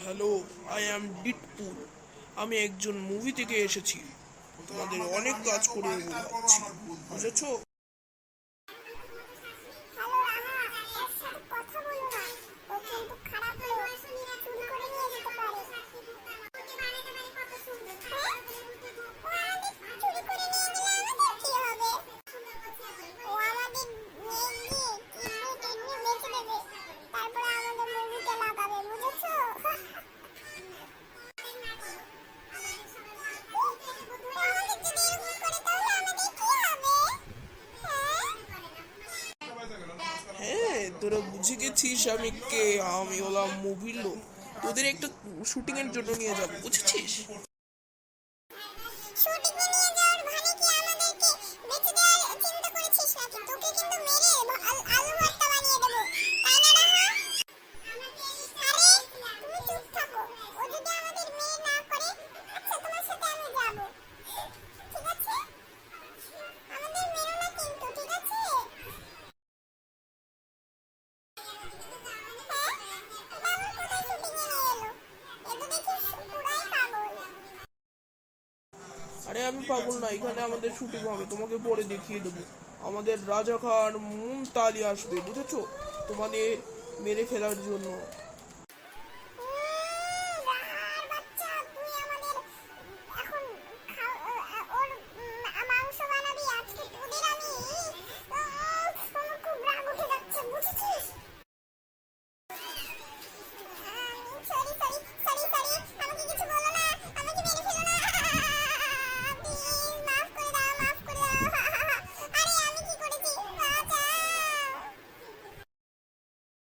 Hello, I am ডিডপুল। আমি একজন movie থেকে এসেছি। তোমাদের অনেক কাজ করে যাচ্ছি, বুঝেছো? হ্যাঁ, তোরা বুঝে গেছিস আমি কে। আমি হলাম মুভির লোক। তোদের একটা শুটিং এর জন্য নিয়ে যাবো, বুঝেছিস? আরে আমি পাগল না, এখানে আমাদের শুটিং হবে, তোমাকে পরে দেখিয়ে দেবো। আমাদের রাজা খান মুনতালি আসবে, বুঝেছো? তোমাদের মেরে ফেলার জন্য।